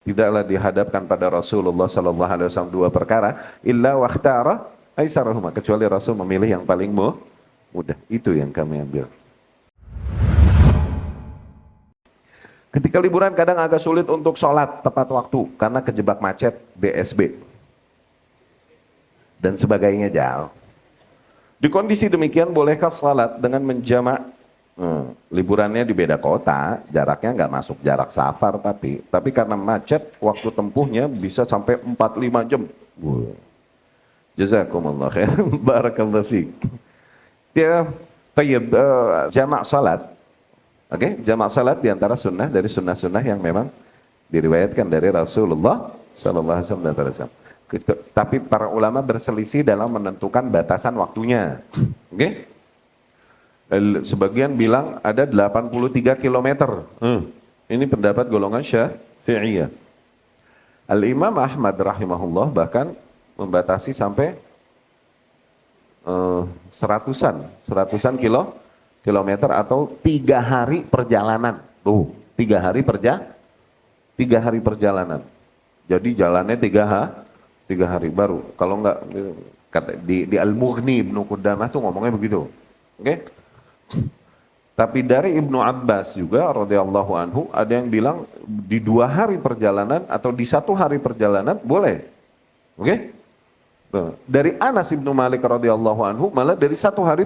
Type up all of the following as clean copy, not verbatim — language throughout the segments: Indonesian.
tidaklah dihadapkan pada Rasulullah sallallahu alaihi wasallam dua perkara illa wakhtara aisarahuma, kecuali Rasul memilih yang paling mudah. Itu yang kami ambil. Ketika liburan kadang agak sulit untuk sholat tepat waktu karena kejebak macet, BSB dan sebagainya jauh. Di kondisi demikian bolehkah sholat dengan menjamak? Liburannya di beda kota, jaraknya nggak masuk jarak safar, tapi karena macet waktu tempuhnya bisa sampai 4-5 jam. Jazakumullah khair. Barakallahu fiik. Ya, tayyib, jamak salat. Oke, jamak salat diantara sunnah dari sunnah-sunnah yang memang diriwayatkan dari Rasulullah sallallahu alaihi wasallam. Tapi para ulama berselisih dalam menentukan batasan waktunya. Oke? Sebagian bilang ada 83 km. Ini pendapat golongan Syafi'iyah. Al-Imam Ahmad rahimahullah bahkan membatasi sampai seratusan kilometer atau 3 hari perjalanan. 3 hari perjalanan. Jadi jalannya 3 hari baru. Kalau enggak di Al-Mughni Ibnu Qudamah tuh ngomongnya begitu. Oke? Tapi dari Ibnu Abbas juga radhiyallahu anhu ada yang bilang di 2 hari perjalanan atau di 1 hari perjalanan boleh. Oke? Dari Anas Ibnu Malik radhiyallahu anhu malah dari 1 hari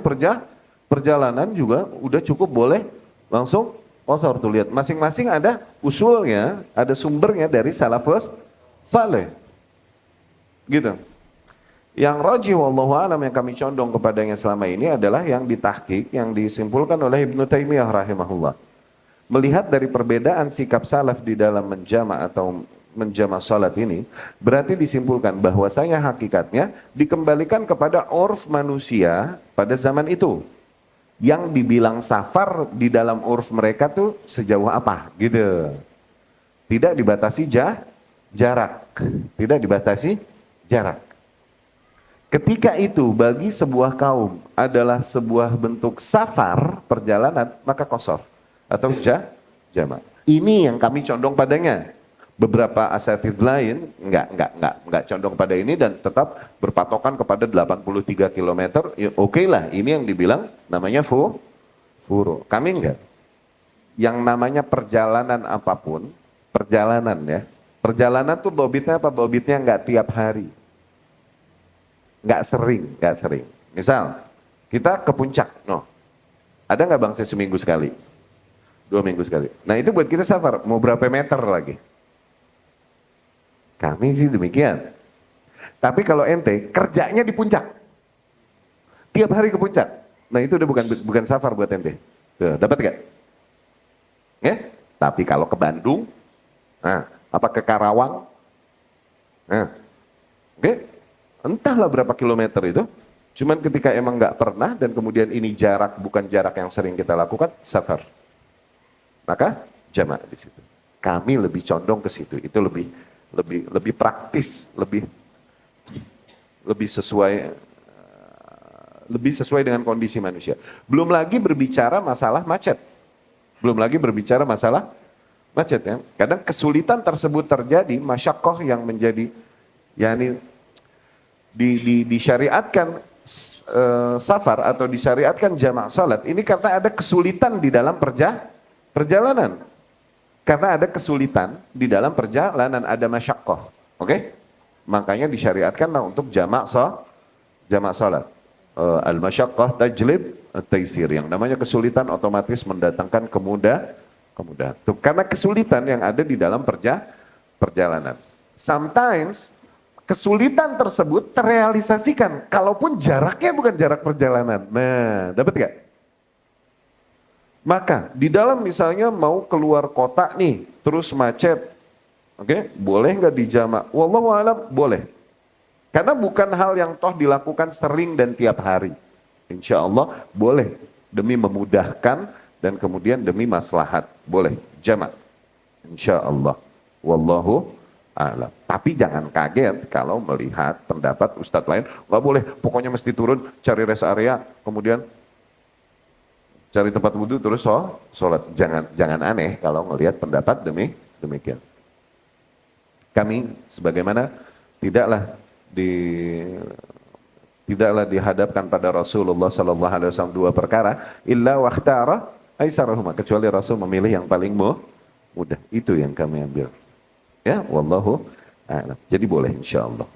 perjalanan juga udah cukup boleh langsung qasar. Tuh lihat, masing-masing ada usulnya, ada sumbernya dari salafus saleh. Gitu. Yang rajih wallahu alam yang kami condong kepadanya selama ini adalah yang ditahqiq, yang disimpulkan oleh Ibnu Taimiyah rahimahullah. Melihat dari perbedaan sikap salaf di dalam menjama atau menjama salat ini, berarti disimpulkan bahwasanya hakikatnya dikembalikan kepada urf manusia pada zaman itu. Yang dibilang safar di dalam urf mereka tuh sejauh apa, gitu. Tidak dibatasi jarak. Tidak dibatasi jarak. Ketika itu bagi sebuah kaum adalah sebuah bentuk safar perjalanan, maka qasar atau jamak. Ini yang kami condong padanya. Beberapa asatidz lain enggak condong pada ini dan tetap berpatokan kepada 83 km. Ya, oke lah, ini yang dibilang namanya furu. Kami enggak. Yang namanya perjalanan apapun, perjalanan ya. Perjalanan tuh dobitnya apa? Dobitnya enggak tiap hari. Nggak sering. Misal, kita ke puncak, ada nggak bangsa seminggu sekali? 2 minggu sekali. Nah itu buat kita safar, mau berapa meter lagi? Kami sih demikian. Tapi kalau ente, kerjanya di puncak. Tiap hari ke puncak. Nah itu udah bukan safar buat ente. Tuh, dapat nggak? Ya? Tapi kalau ke Bandung, apa ke Karawang? Oke? Entahlah berapa kilometer itu, cuman ketika emang nggak pernah dan kemudian ini jarak bukan jarak yang sering kita lakukan, safar. Maka jamak di situ. Kami lebih condong ke situ. Itu lebih praktis, lebih sesuai dengan kondisi manusia. Belum lagi berbicara masalah macet. Ya. Kadang kesulitan tersebut terjadi, masyaqqah yang menjadi disyariatkan safar atau disyariatkan jamak salat ini karena ada kesulitan di dalam perjalanan. Karena ada kesulitan di dalam perjalanan, ada masyaqqah. Oke? Makanya disyariatkanlah untuk jamak salat. Al-masyaqqah tajlib at-taisir. Yang namanya kesulitan otomatis mendatangkan kemudahan. Tuh, karena kesulitan yang ada di dalam perjalanan. Sometimes kesulitan tersebut terrealisasikan kalaupun jaraknya bukan jarak perjalanan. Nah, dapat gak? Maka di dalam misalnya mau keluar kota nih, terus macet. Oke, boleh nggak dijamak? Wallahu a'lam, boleh. Karena bukan hal yang toh dilakukan sering dan tiap hari. Insya Allah boleh, demi memudahkan dan kemudian demi maslahat. Boleh, jamak. Insya Allah. Wallahu a'lam. Tapi jangan kaget kalau melihat pendapat ustadz lain, nggak boleh, pokoknya mesti turun, cari rest area, kemudian cari tempat wudhu terus sholat. Jangan aneh kalau melihat pendapat demikian. Kami sebagaimana tidaklah dihadapkan pada Rasulullah sallallahu alaihi wasallam dua perkara illa wakhtara aisarahuma, kecuali Rasul memilih yang paling mudah. Itu yang kami ambil. Ya, wallahu a'lam. Jadi boleh insyaallah.